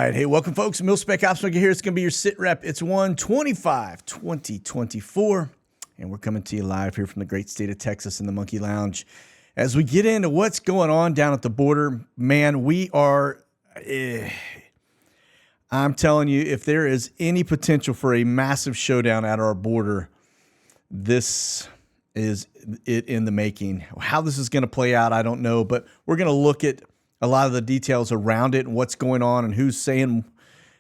right. Hey, welcome, folks. Mil-Spec Opsmaker here. It's going to be your SITREP. It's 1/25/2024, and we're coming to you live here from the great state of Texas in the Monkey Lounge. As we get into what's going on down at the border, man, we are... I'm telling you, if there is any potential for a massive showdown at our border, this is it in the making. How this is going to play out, I don't know, but we're going to look at a lot of the details around it and what's going on and who's saying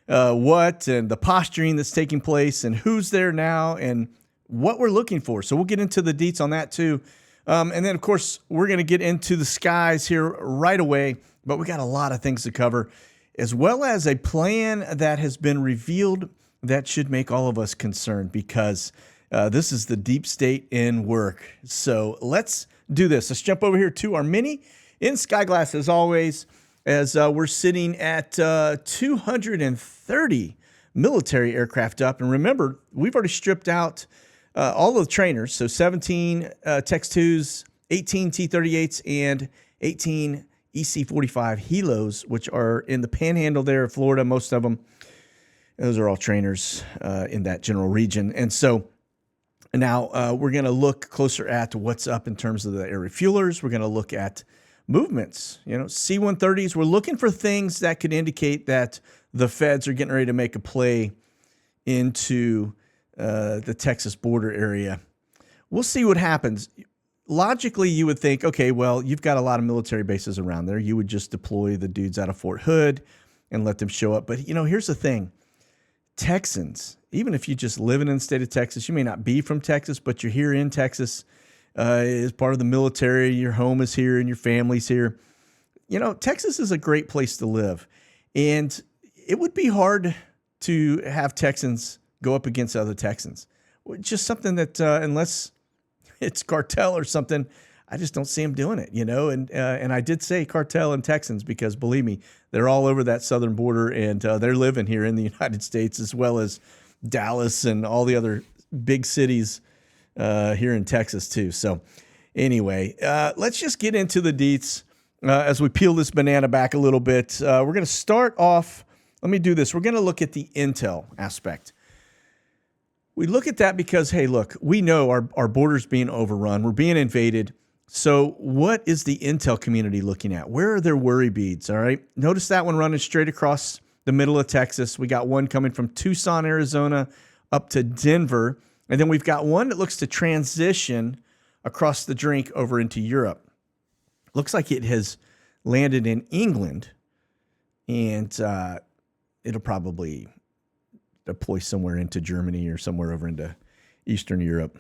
what and the posturing that's taking place and who's there now and what we're looking for. So we'll get into the deets on that too. And then, of course, we're going to get into the skies here right away, but we got a lot of things to cover, as well as a plan that has been revealed that should make all of us concerned because this is the deep state in work. So let's do this. Let's jump over here to our mini in SkyGlass, as always, as we're sitting at 230 military aircraft up. And remember, we've already stripped out all of the trainers, so 17 Tex-2s, 18 T-38s, and 18 EC-45 Helos, which are in the panhandle there of Florida, most of them. Those are all trainers in that general region. And so now we're going to look closer at what's up in terms of the air refuelers. We're going to look at movements, C-130s. We're looking for things that could indicate that the feds are getting ready to make a play into the Texas border area. We'll see what happens. Logically, you would think, okay, well, you've got a lot of military bases around there. You would just deploy the dudes out of Fort Hood and let them show up. But, here's the thing. Texans, even if you're just living in the state of Texas, you may not be from Texas, but you're here in Texas, as part of the military, your home is here and your family's here. Texas is a great place to live. And it would be hard to have Texans go up against other Texans. Just something that, unless it's cartel or something, I just don't see them doing it, And I did say cartel and Texans because, believe me, they're all over that southern border, and they're living here in the United States, as well as Dallas and all the other big cities here in Texas too. So anyway, let's just get into the deets as we peel this banana back a little bit. We're going to start off. Let me do this. We're going to look at the intel aspect. We look at that because, hey, look, we know our border's being overrun. We're being invaded. So what is the intel community looking at? Where are their worry beads? All right. Notice that one running straight across the middle of Texas. We got one coming from Tucson, Arizona, up to Denver. And then we've got one that looks to transition across the drink over into Europe. Looks like it has landed in England, and it'll probably deploy somewhere into Germany or somewhere over into Eastern Europe.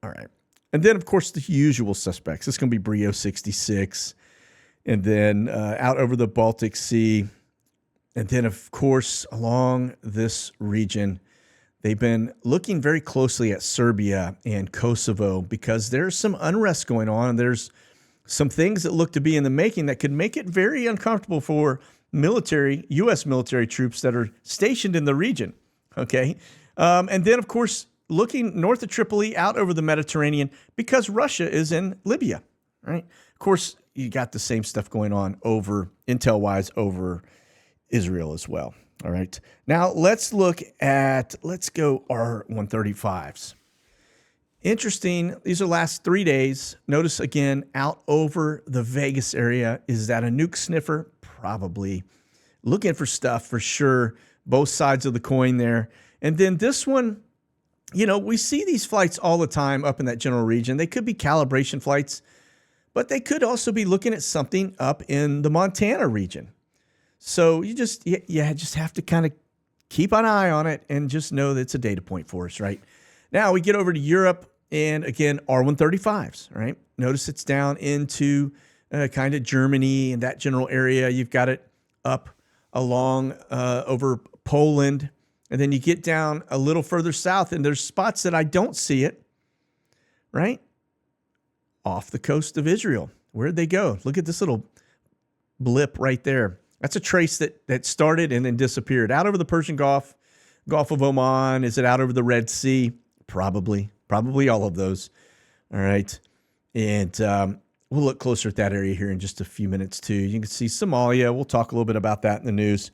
All right. And then, of course, the usual suspects. It's going to be Brio 66, and then out over the Baltic Sea. And then, of course, along this region, they've been looking very closely at Serbia and Kosovo because there's some unrest going on. And there's some things that look to be in the making that could make it very uncomfortable for U.S. military troops that are stationed in the region. Okay. And then, of course, looking north of Tripoli out over the Mediterranean because Russia is in Libya. Right. Of course, you got the same stuff going on over intel-wise over Israel as well. All right. Now let's go R-135s. Interesting. These are last 3 days. Notice again, out over the Vegas area. Is that a nuke sniffer? Probably. Looking for stuff for sure. Both sides of the coin there. And then this one, we see these flights all the time up in that general region. They could be calibration flights, but they could also be looking at something up in the Montana region. So you just have to kind of keep an eye on it and just know that it's a data point for us, right? Now we get over to Europe, and again, R-135s, right? Notice it's down into kind of Germany and that general area. You've got it up along over Poland, and then you get down a little further south, and there's spots that I don't see it, right? Off the coast of Israel. Where'd they go? Look at this little blip right there. That's a trace that started and then disappeared. Out over the Persian Gulf, Gulf of Oman. Is it out over the Red Sea? Probably all of those. All right. And we'll look closer at that area here in just a few minutes too. You can see Somalia. We'll talk a little bit about that in the news.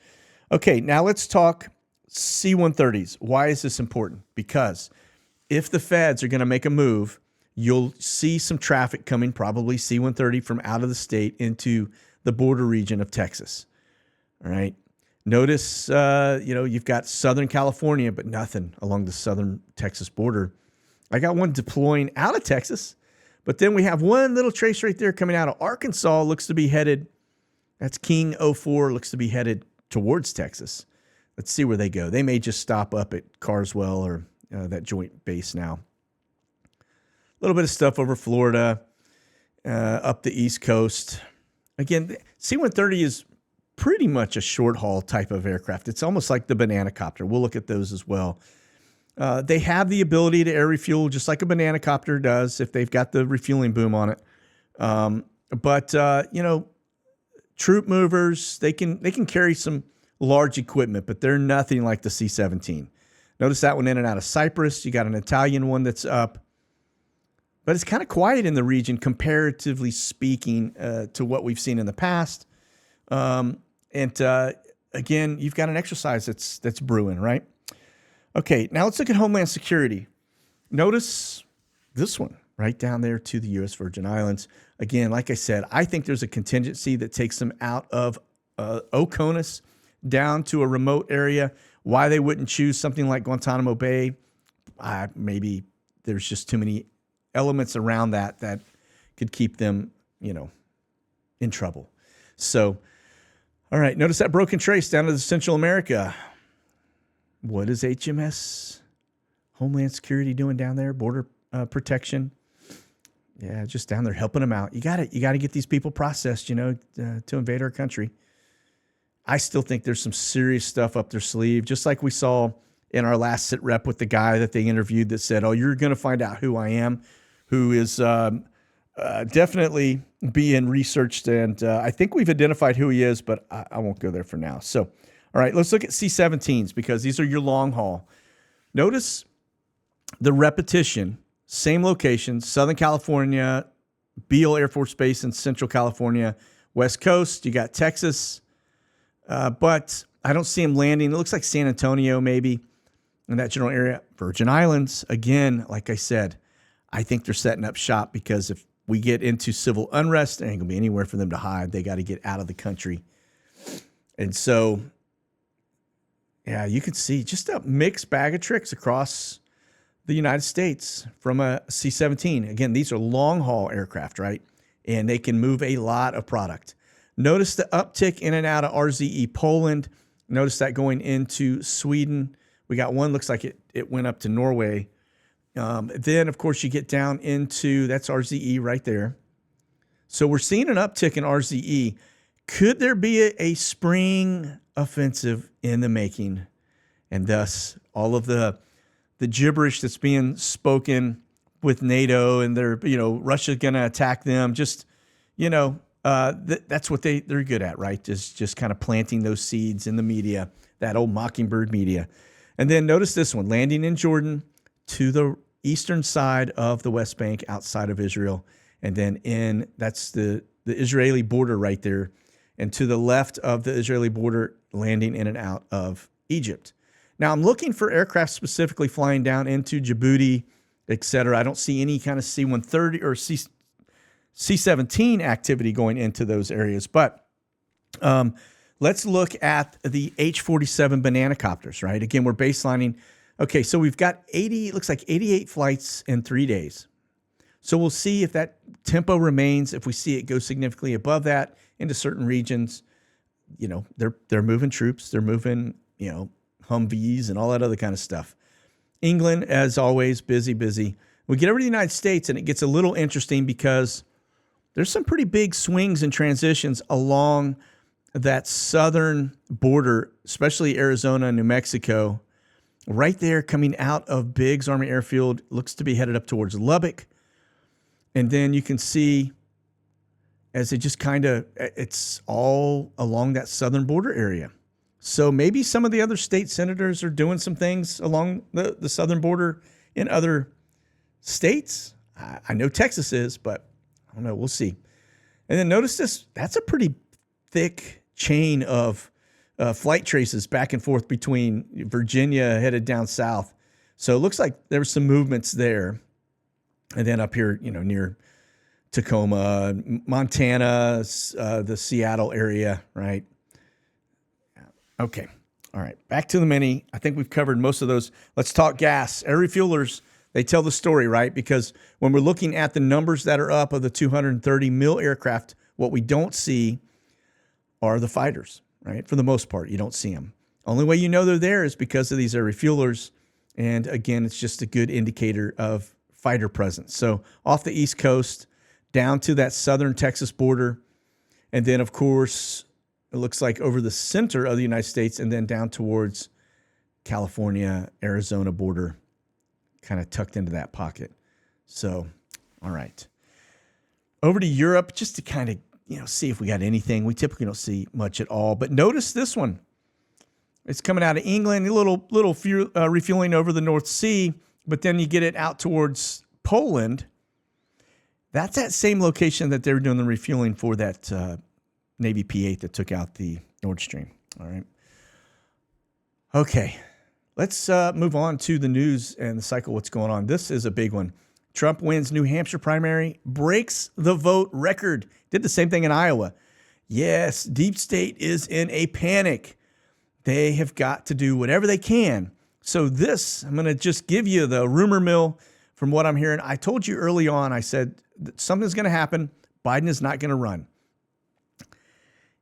Okay, now let's talk C-130s. Why is this important? Because if the feds are going to make a move, you'll see some traffic coming, probably C-130 from out of the state into the border region of Texas. All right. Notice, you've got Southern California, but nothing along the southern Texas border. I got one deploying out of Texas, but then we have one little trace right there coming out of Arkansas. Looks to be headed, that's King 04, looks to be headed towards Texas. Let's see where they go. They may just stop up at Carswell or that joint base now. A little bit of stuff over Florida, up the East Coast. Again, C-130 is pretty much a short haul type of aircraft. It's almost like the banana copter. We'll look at those as well. They have the ability to air refuel just like a banana copter does if they've got the refueling boom on it. But troop movers, they can carry some large equipment, but they're nothing like the C-17. Notice that one in and out of Cyprus. You got an Italian one that's up. But it's kind of quiet in the region, comparatively speaking, to what we've seen in the past. Again, you've got an exercise that's brewing, right? Okay, now let's look at Homeland Security. Notice this one right down there to the U.S. Virgin Islands. Again, like I said, I think there's a contingency that takes them out of Oconus down to a remote area. Why they wouldn't choose something like Guantanamo Bay, maybe there's just too many elements around that could keep them, in trouble. So, all right, notice that broken trace down to the Central America. What is HMS Homeland Security doing down there? Border protection. Yeah, just down there helping them out. You got to get these people processed, to invade our country. I still think there's some serious stuff up their sleeve, just like we saw in our last SITREP with the guy that they interviewed that said, "Oh, you're going to find out who I am," who is definitely being researched. And I think we've identified who he is, but I won't go there for now. So, all right, let's look at C-17s because these are your long haul. Notice the repetition, same locations, Southern California, Beale Air Force Base in Central California, West Coast. You got Texas. But I don't see him landing. It looks like San Antonio maybe in that general area. Virgin Islands, again, like I said, I think they're setting up shop because if we get into civil unrest, there ain't going to be anywhere for them to hide. They got to get out of the country. And so, yeah, you can see just a mixed bag of tricks across the United States from a C-17. Again, these are long-haul aircraft, right? And they can move a lot of product. Notice the uptick in and out of RZE Poland. Notice that going into Sweden. We got one, looks like it went up to Norway. Then, of course, you get down into, that's RZE right there. So we're seeing an uptick in RZE. Could there be a spring offensive in the making? And thus, all of the gibberish that's being spoken with NATO and they're, Russia's going to attack them. Just, that's what they're good at, right? Just kind of planting those seeds in the media, that old mockingbird media. And then notice this one, landing in Jordan to the eastern side of the West Bank outside of Israel. And then that's the Israeli border right there. And to the left of the Israeli border, landing in and out of Egypt. Now, I'm looking for aircraft specifically flying down into Djibouti, et cetera. I don't see any kind of C-130 or C-17 activity going into those areas. But let's look at the H-47 banana copters, right? Again, we're baselining. Okay, so we've got 88 flights in 3 days. So we'll see if that tempo remains. If we see it go significantly above that into certain regions, they're moving troops. They're moving, Humvees and all that other kind of stuff. England, as always, busy. We get over to the United States, and it gets a little interesting because there's some pretty big swings and transitions along that southern border, especially Arizona and New Mexico. Right there coming out of Biggs Army Airfield, looks to be headed up towards Lubbock. And then you can see as it just it's all along that southern border area. So maybe some of the other state senators are doing some things along the southern border in other states. I know Texas is, but I don't know. We'll see. And then notice this. That's a pretty thick chain of flight traces back and forth between Virginia headed down south. So it looks like there were some movements there. And then up here, near Tacoma, Montana, the Seattle area, right? Okay. All right. Back to the Mini. I think we've covered most of those. Let's talk gas. Air refuelers, they tell the story, right? Because when we're looking at the numbers that are up of the 230 mil aircraft, what we don't see are the fighters, right? For the most part, you don't see them. Only way you know they're there is because of these air refuelers. And again, it's just a good indicator of fighter presence. So off the East Coast, down to that southern Texas border, and then, of course, it looks like over the center of the United States, and then down towards California, Arizona border, kind of tucked into that pocket. So, all right. Over to Europe, just to kind of, see if we got anything. We typically don't see much at all. But notice this one. It's coming out of England, a little refueling over the North Sea, but then you get it out towards Poland. That's that same location that they were doing the refueling for that Navy P-8 that took out the Nord Stream. All right. Okay. Let's move on to the news and the cycle, what's going on. This is a big one. Trump wins New Hampshire primary, breaks the vote record. Did the same thing in Iowa. Yes, deep state is in a panic. They have got to do whatever they can. So this, I'm going to just give you the rumor mill from what I'm hearing. I told you early on, I said something's going to happen. Biden is not going to run.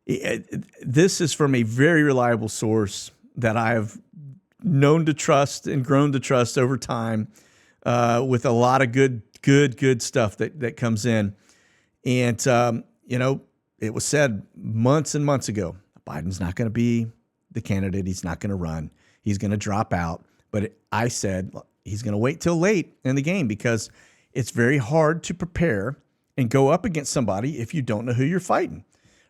This is from a very reliable source that I have known to trust and grown to trust over time, with a lot of good stuff that comes in. And, it was said months and months ago, Biden's not going to be the candidate. He's not going to run. He's going to drop out. But I said he's going to wait till late in the game because it's very hard to prepare and go up against somebody if you don't know who you're fighting.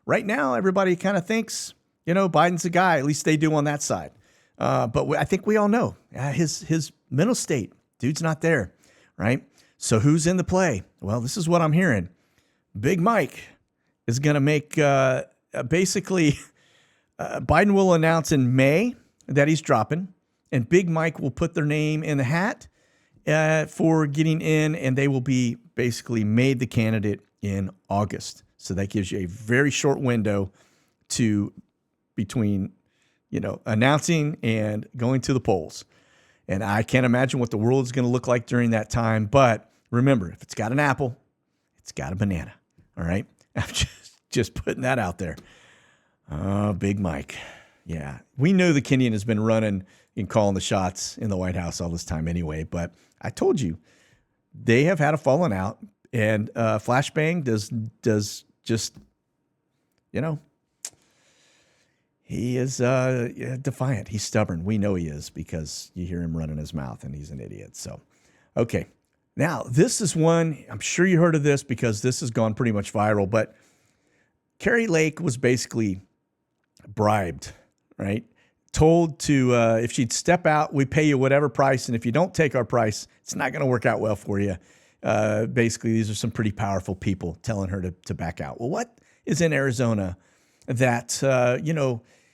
Right now, everybody kind of thinks, Biden's the guy. At least they do on that side. But I think we all know his mental state. Dude's not there, right? So who's in the play? Well, this is what I'm hearing. Big Mike is going to make basically Biden will announce in May that he's dropping, and Big Mike will put their name in the hat for getting in, and they will be basically made the candidate in August. So that gives you a very short window between announcing and going to the polls. And I can't imagine what the world is going to look like during that time. But remember, if it's got an apple, it's got a banana. All right? I'm just putting that out there. Oh, Big Mike. Yeah. We knew the Kenyan has been running and calling the shots in the White House all this time anyway. But I told you, they have had a falling out. And Flashbang does just, he is defiant. He's stubborn. We know he is because you hear him running his mouth and he's an idiot. So, okay. Now, this is one, I'm sure you heard of this because this has gone pretty much viral, but Carrie Lake was basically bribed, right? Told to, if she'd step out, we pay you whatever price. And if you don't take our price, it's not going to work out well for you. Basically, these are some pretty powerful people telling her to back out. Well, what is in Arizona that,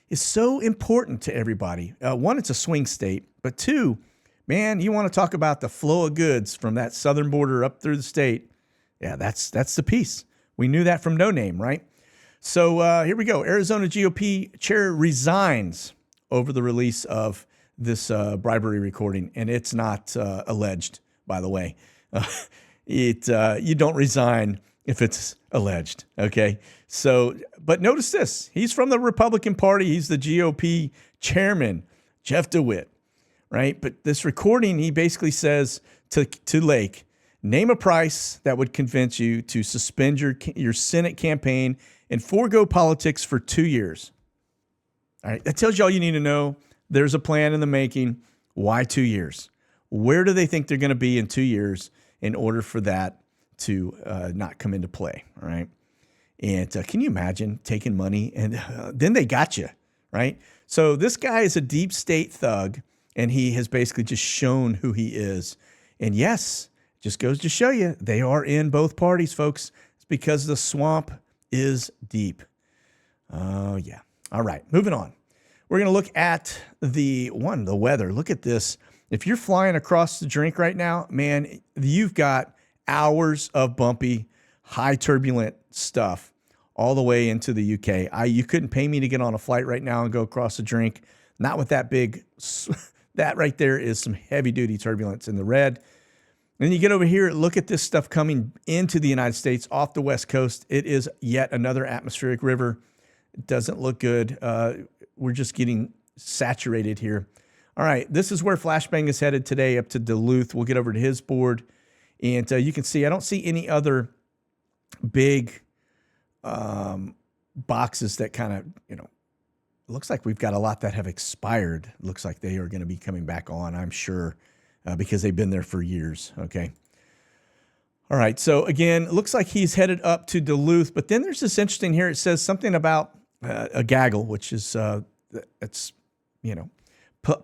is so important to everybody? One, it's a swing state, but two, man, you want to talk about the flow of goods from that southern border up through the state. Yeah, that's the piece. We knew that from No Name, right? So here we go. Arizona GOP chair resigns over the release of this bribery recording, and it's not alleged, by the way. You don't resign if it's alleged, okay? So, but notice this. He's from the Republican Party. He's the GOP chairman, Jeff DeWitt, right? But this recording, he basically says to Lake, name a price that would convince you to suspend your Senate campaign and forego politics for 2 years. All right, that tells you all you need to know. There's a plan in the making. Why 2 years? Where do they think they're going to be in 2 years in order for that to not come into play? All right. And can you imagine taking money and then they got you, right? So this guy is a deep state thug, and he has basically just shown who he is. And yes, just goes to show you, they are in both parties, folks. It's because the swamp is deep. Oh, yeah. All right, moving on. We're going to look at the weather. Look at this. If you're flying across the drink right now, man, you've got hours of bumpy, high turbulent stuff all the way into the UK. You couldn't pay me to get on a flight right now and go across the drink. Not with that big. That right there is some heavy duty turbulence in the red. Then you get over here, look at this stuff coming into the United States off the West Coast. It is yet another atmospheric river. It doesn't look good. We're just getting saturated here. All right, this is where Flashbang is headed today, up to Duluth. We'll get over to his board. And you can see, I don't see any other big boxes that kind of, it looks like we've got a lot that have expired. It looks like they are going to be coming back on, I'm sure, because they've been there for years, okay? All right, so again, it looks like he's headed up to Duluth, but then there's this interesting here. It says something about a gaggle, which is, it's,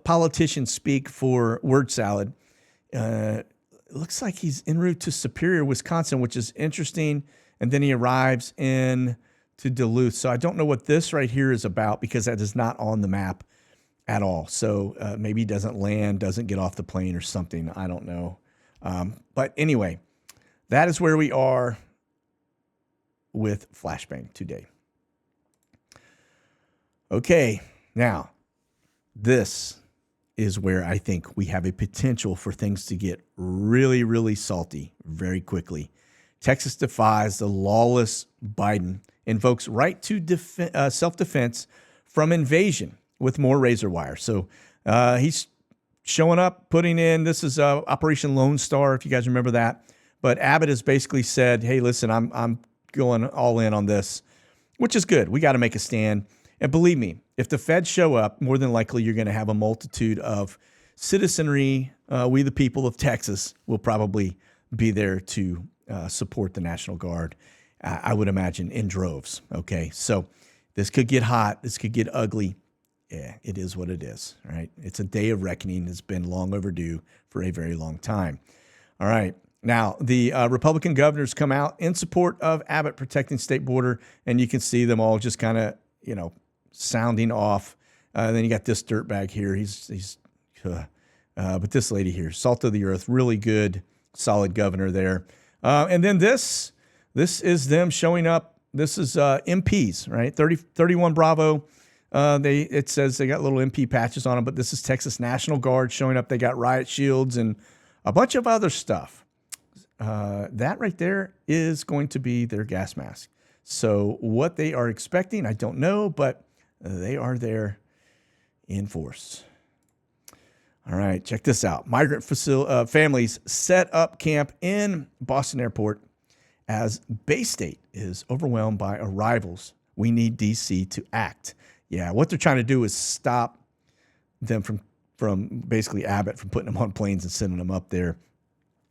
politicians speak for word salad. It looks like he's en route to Superior, Wisconsin, which is interesting. And then he arrives in to Duluth. So I don't know what this right here is about because that is not on the map at all. So maybe he doesn't land, doesn't get off the plane or something. I don't know. But anyway, that is where we are with Flashbang today. Okay, now this is where I think we have a potential for things to get really, really salty very quickly. Texas defies the lawless Biden, invokes right to self-defense from invasion with more razor wire. So he's showing up, putting in, this is Operation Lone Star, if you guys remember that. But Abbott has basically said, hey, listen, I'm going all in on this, which is good. We got to make a stand. And believe me, if the feds show up, more than likely you're going to have a multitude of citizenry. We, the people of Texas, will probably be there to support the National Guard, I would imagine, in droves. Okay, so this could get hot. This could get ugly. Yeah, it is what it is, right? It's a day of reckoning. It's been long overdue for a very long time. All right. Now, the Republican governors come out in support of Abbott protecting state border, and you can see them all just kind of, sounding off. Then you got this dirtbag here. But this lady here, salt of the earth, really good, solid governor there. And then this is them showing up. This is MPs, right? 31 Bravo. It says they got little MP patches on them, but this is Texas National Guard showing up. They got riot shields and a bunch of other stuff. That right there is going to be their gas mask. So what they are expecting, I don't know, but they are there in force. All right, check this out. Migrant families set up camp in Boston Airport as Bay State is overwhelmed by arrivals. We need D.C. to act. Yeah, what they're trying to do is stop them from basically Abbott from putting them on planes and sending them up there.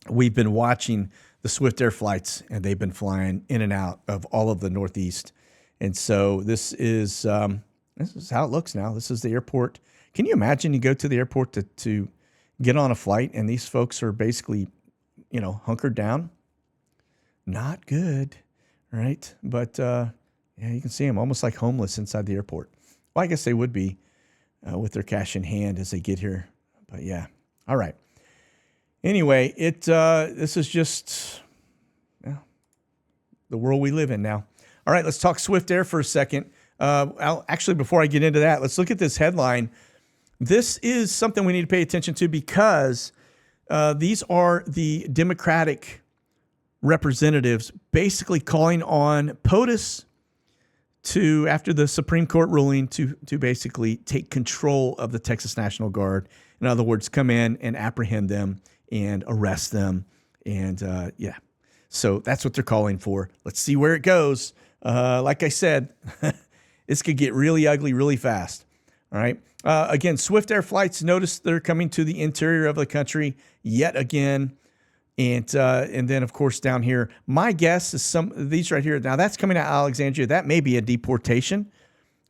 We've been watching the Swift Air flights, and they've been flying in and out of all of the Northeast. And so this is how it looks now. This is the airport. Can you imagine you go to the airport to get on a flight, and these folks are basically, hunkered down? Not good, right? But, yeah, you can see them almost like homeless inside the airport. Well, I guess they would be with their cash in hand as they get here. But, yeah. All right. Anyway, this is just the world we live in now. All right, let's talk Swift Air for a second. Actually, before I get into that, let's look at this headline. This is something we need to pay attention to because these are the Democratic representatives basically calling on POTUS to, after the Supreme Court ruling, to basically take control of the Texas National Guard. In other words, come in and apprehend them and arrest them. And so that's what they're calling for. Let's see where it goes. Like I said, this could get really ugly really fast. All right. Again, Swift Air flights, notice they're coming to the interior of the country yet again. And then, of course, down here, my guess is some of these right here. Now, that's coming out of Alexandria. That may be a deportation.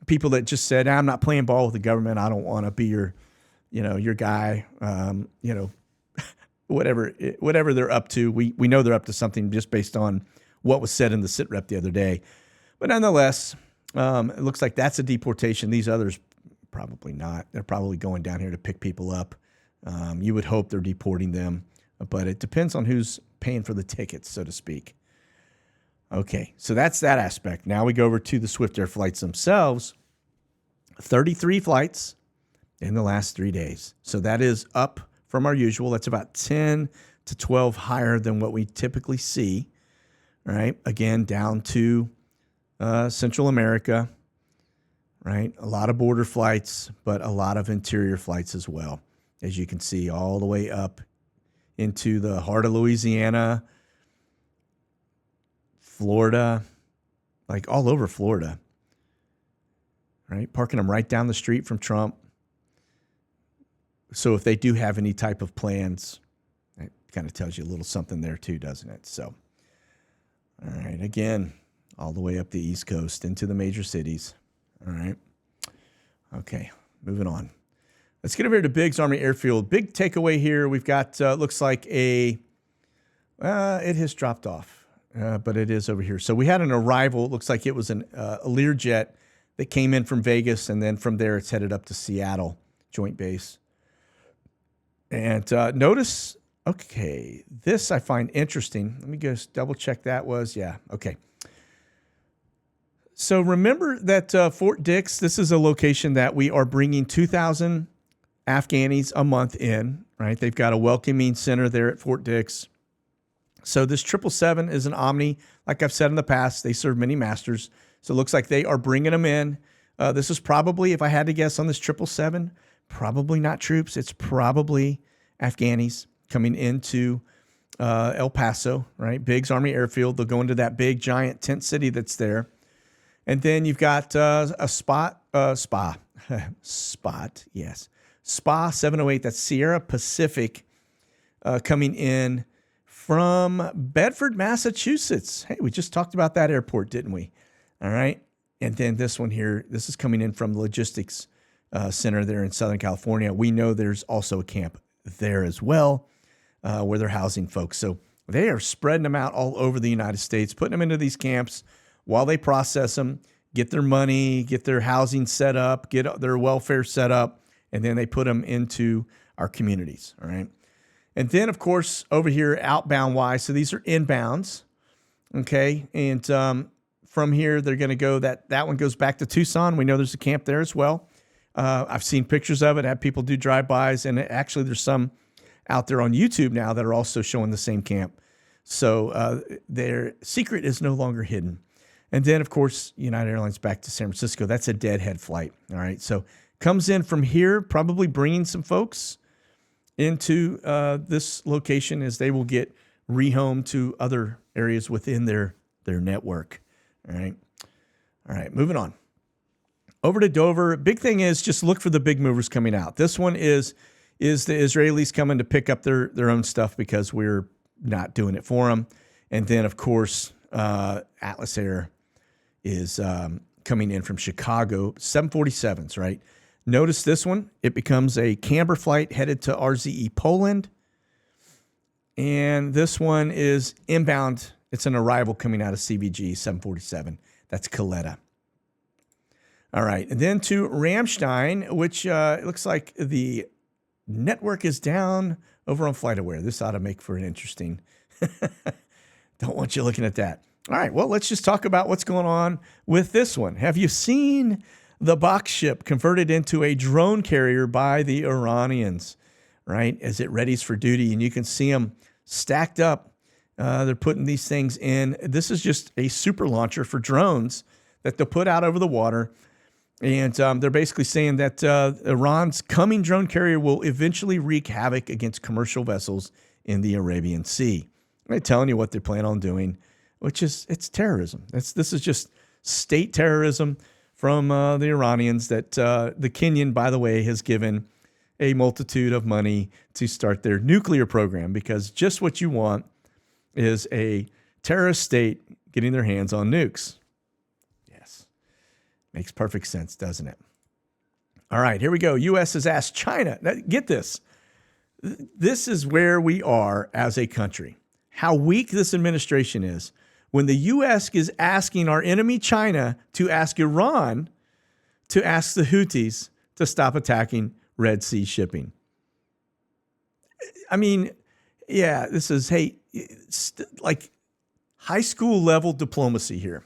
People that just said, I'm not playing ball with the government. I don't want to be your guy, whatever they're up to. We know they're up to something just based on what was said in the SITREP the other day. But nonetheless, it looks like that's a deportation. These others probably not. They're probably going down here to pick people up. You would hope they're deporting them, but it depends on who's paying for the tickets, so to speak. Okay, so that's that aspect. Now we go over to the Swiftair flights themselves. 33 flights in the last 3 days. So that is up from our usual. That's about 10 to 12 higher than what we typically see. Right? Again, down to Central America. Right? A lot of border flights, but a lot of interior flights as well. As you can see, all the way up into the heart of Louisiana, Florida, like all over Florida. Right? Parking them right down the street from Trump. So if they do have any type of plans, it kind of tells you a little something there too, doesn't it? So, all right, again, all the way up the East Coast into the major cities. All right. Okay, moving on. Let's get over here to Biggs Army Airfield. Big takeaway here. We've got, looks like it has dropped off, but it is over here. So we had an arrival. It looks like it was a Learjet that came in from Vegas, and then from there it's headed up to Seattle Joint Base. And notice, okay, this I find interesting. Let me just double check that was, yeah, okay. So remember that Fort Dix, this is a location that we are bringing 2,000 Afghanis a month in, right? They've got a welcoming center there at Fort Dix. So this 777 is an Omni. Like I've said in the past, they serve many masters. So it looks like they are bringing them in. This is probably, if I had to guess on this 777, probably not troops. It's probably Afghanis coming into El Paso, right? Biggs Army Airfield. They'll go into that big, giant tent city that's there. And then you've got a Spot, yes. SPA 708, that's Sierra Pacific, coming in from Bedford, Massachusetts. Hey, we just talked about that airport, didn't we? All right. And then this one here, this is coming in from the Logistics Center there in Southern California. We know there's also a camp there as well where they're housing folks. So they are spreading them out all over the United States, putting them into these camps while they process them, get their money, get their housing set up, get their welfare set up, and then they put them into our communities, all right? And then, of course, over here, outbound-wise, so these are inbounds, okay? And from here, they're going to go, that one goes back to Tucson. We know there's a camp there as well. I've seen pictures of it, had people do drive-bys, and actually there's some out there on YouTube now that are also showing the same camp. So their secret is no longer hidden. And then, of course, United Airlines back to San Francisco. That's a deadhead flight, all right? So comes in from here, probably bringing some folks into this location as they will get rehomed to other areas within their network, all right? All right, moving on. Over to Dover. Big thing is just look for the big movers coming out. This one is the Israelis coming to pick up their own stuff because we're not doing it for them. And then, of course, Atlas Air is coming in from Chicago, 747s, right? Notice this one. It becomes a camber flight headed to RZE Poland. And this one is inbound. It's an arrival coming out of CVG, 747. That's Coletta. All right. And then to Ramstein, which it looks like the network is down over on FlightAware. This ought to make for an interesting... Don't want you looking at that. All right, well, let's just talk about what's going on with this one. Have you seen the box ship converted into a drone carrier by the Iranians, right, as it readies for duty? And you can see them stacked up. They're putting these things in. This is just a super launcher for drones that they'll put out over the water. And they're basically saying that Iran's coming drone carrier will eventually wreak havoc against commercial vessels in the Arabian Sea. They're telling you what they plan on doing, which is, it's terrorism. This is just state terrorism from the Iranians that the Kenyan, by the way, has given a multitude of money to start their nuclear program, because just what you want is a terrorist state getting their hands on nukes. Yes. Makes perfect sense, doesn't it? All right, here we go. U.S. has asked China. Now, get this. This is where we are as a country. How weak this administration is. When the U.S. is asking our enemy China to ask Iran to ask the Houthis to stop attacking Red Sea shipping. I mean, yeah, this is, hey, like high school level diplomacy here.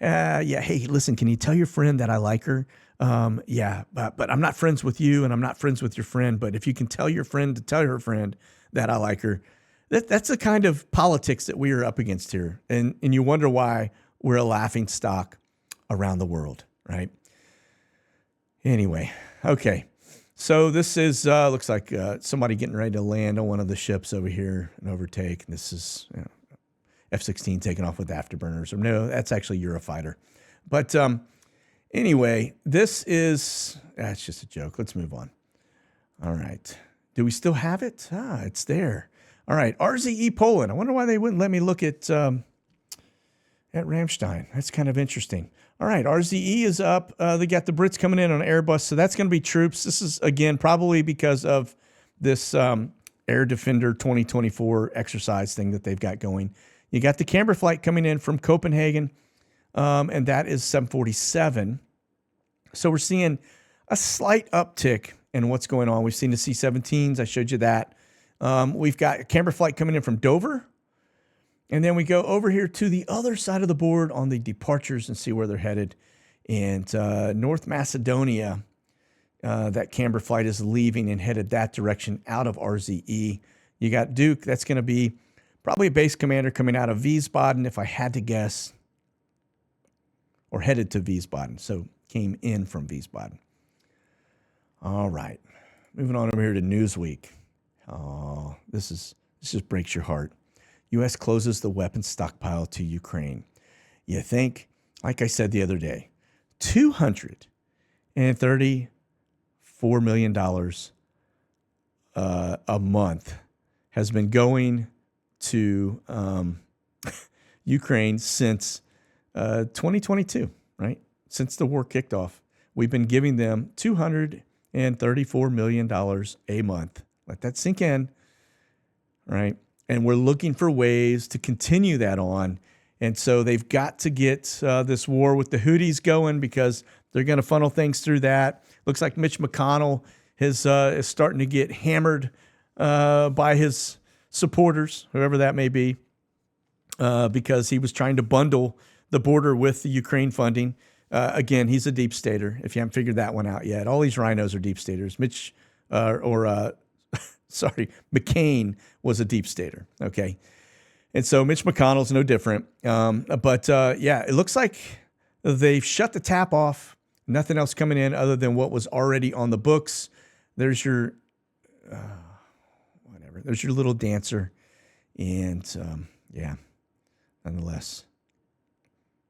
Yeah, hey, listen, can you tell your friend that I like her? Yeah, but I'm not friends with you and I'm not friends with your friend. But if you can tell your friend to tell her friend that I like her, that's the kind of politics that we are up against here. And you wonder why we're a laughing stock around the world, right? Anyway, okay. So this is, looks like somebody getting ready to land on one of the ships over here and overtake. This is F-16 taking off with afterburners. Or no, that's actually Eurofighter. But anyway, this is, it's just a joke. Let's move on. All right. Do we still have it? It's there. All right. RZE Poland. I wonder why they wouldn't let me look at Ramstein. That's kind of interesting. All right. RZE is up. They got the Brits coming in on Airbus. So that's going to be troops. This is, again, probably because of this Air Defender 2024 exercise thing that they've got going. You got the camber flight coming in from Copenhagen, and that is 747. So we're seeing a slight uptick in what's going on. We've seen the C-17s. I showed you that. We've got a camber flight coming in from Dover. And then we go over here to the other side of the board on the departures and see where they're headed. And North Macedonia, that camber flight is leaving and headed that direction out of RZE. You got Duke. That's going to be probably a base commander coming out of Wiesbaden, if I had to guess, or headed to Wiesbaden. So came in from Wiesbaden. All right. Moving on over here to Newsweek. Oh, this just breaks your heart. U.S. closes the weapons stockpile to Ukraine. You think, like I said the other day, $234 million a month has been going to Ukraine since 2022, right? Since the war kicked off. We've been giving them $234 million a month. Let that sink in, right? And we're looking for ways to continue that on. And so they've got to get this war with the Houthis going because they're going to funnel things through that. Looks like Mitch McConnell is starting to get hammered by his supporters, whoever that may be, because he was trying to bundle the border with the Ukraine funding. Again, he's a deep stater, if you haven't figured that one out yet. All these rhinos are deep staters. McCain was a deep stater, okay? And so Mitch McConnell's no different. But it looks like they've shut the tap off. Nothing else coming in other than what was already on the books. There's your, There's your little dancer. And, nonetheless.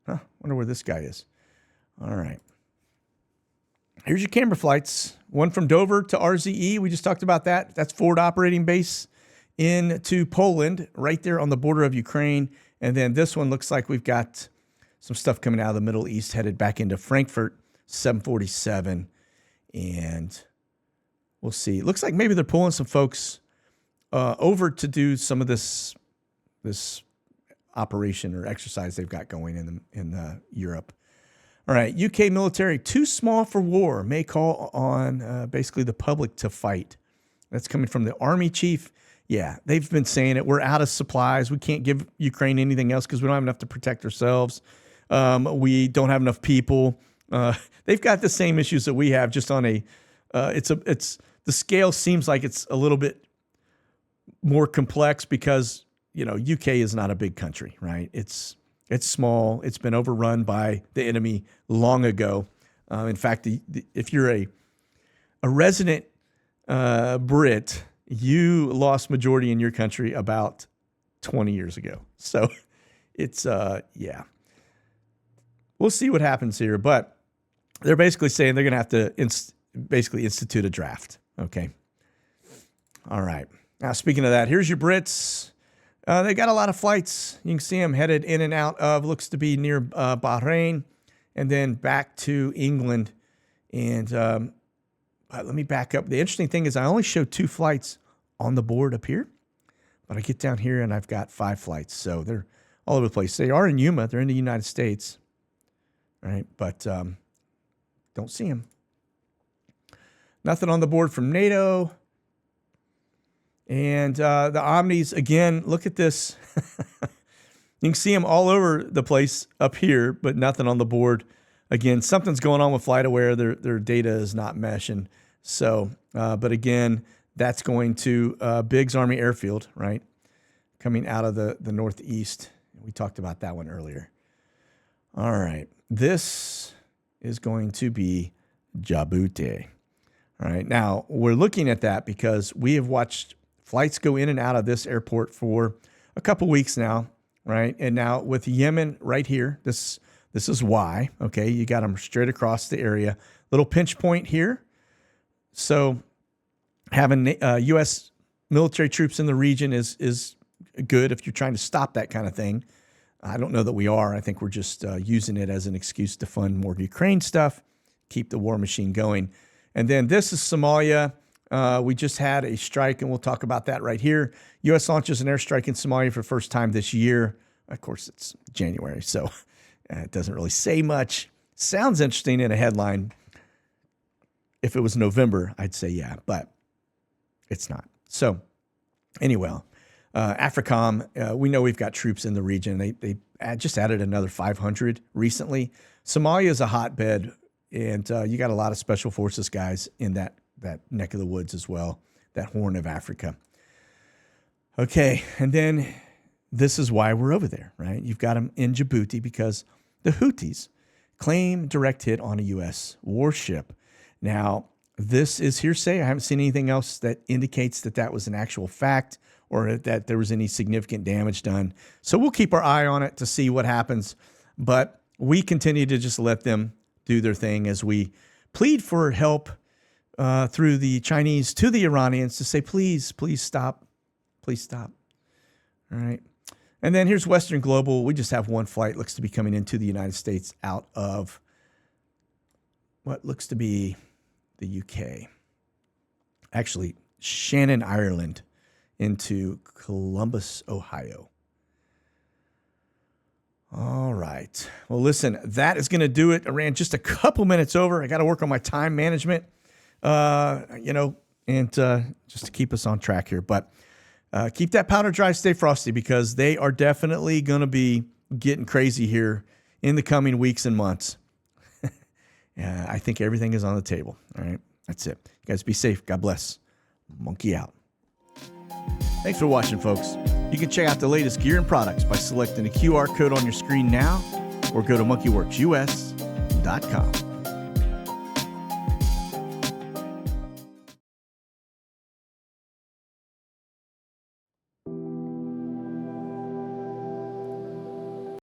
Wonder where this guy is. All right. Here's your camera flights. One from Dover to RZE. We just talked about that. That's forward operating base into Poland, right there on the border of Ukraine. And then this one looks like we've got some stuff coming out of the Middle East headed back into Frankfurt, 747. And we'll see. It looks like maybe they're pulling some folks over to do some of this operation or exercise they've got going in Europe. All right, UK military, too small for war, may call on basically the public to fight. That's coming from the Army chief. Yeah, they've been saying it. We're out of supplies. We can't give Ukraine anything else because we don't have enough to protect ourselves. We don't have enough people. They've got the same issues that we have, just on the scale seems like it's a little bit more complex because, UK is not a big country, right? It's small. It's been overrun by the enemy long ago. In fact, if you're a resident Brit, you lost majority in your country about 20 years ago. So it's, we'll see what happens here. But they're basically saying they're going to have to basically institute a draft. Okay. All right. Now, speaking of that, here's your Brits. They got a lot of flights. You can see them headed in and out of, looks to be near Bahrain, and then back to England. And let me back up. The interesting thing is I only showed 2 flights on the board up here, but I get down here and I've got 5 flights. So they're all over the place. They are in Yuma. They're in the United States, right? But don't see them. Nothing on the board from NATO. And the Omnis, again, look at this. You can see them all over the place up here, but nothing on the board. Again, something's going on with FlightAware. Their data is not meshing. So, but again, that's going to Biggs Army Airfield, right? Coming out of the northeast. We talked about that one earlier. All right. This is going to be Djibouti. All right. Now, we're looking at that because we have watched flights go in and out of this airport for a couple weeks now, right? And now with Yemen right here, this is why, okay? You got them straight across the area. Little pinch point here. So having U.S. military troops in the region is good if you're trying to stop that kind of thing. I don't know that we are. I think we're just using it as an excuse to fund more Ukraine stuff, keep the war machine going. And then this is Somalia. We just had a strike, and we'll talk about that right here. U.S. launches an airstrike in Somalia for the first time this year. Of course, it's January, so it doesn't really say much. Sounds interesting in a headline. If it was November, I'd say yeah, but it's not. So anyway, AFRICOM, we know we've got troops in the region. They just added another 500 recently. Somalia is a hotbed, and you got a lot of special forces guys in that neck of the woods as well, that Horn of Africa. Okay, and then this is why we're over there, right? You've got them in Djibouti because the Houthis claim direct hit on a U.S. warship. Now, this is hearsay. I haven't seen anything else that indicates that that was an actual fact or that there was any significant damage done. So we'll keep our eye on it to see what happens. But we continue to just let them do their thing as we plead for help through the Chinese to the Iranians to say, please, please stop. Please stop. All right. And then here's Western Global. We just have one flight, looks to be coming into the United States out of what looks to be the UK. Actually, Shannon, Ireland, into Columbus, Ohio. All right. Well, listen, that is going to do it. I ran just a couple minutes over. I got to work on my time management, and just to keep us on track here. But keep that powder dry, stay frosty, because they are definitely going to be getting crazy here in the coming weeks and months. I think everything is on the table. All right. That's it. You guys be safe. God bless. Monkey out. Thanks for watching, folks. You can check out the latest gear and products by selecting the QR code on your screen now or go to monkeyworksus.com.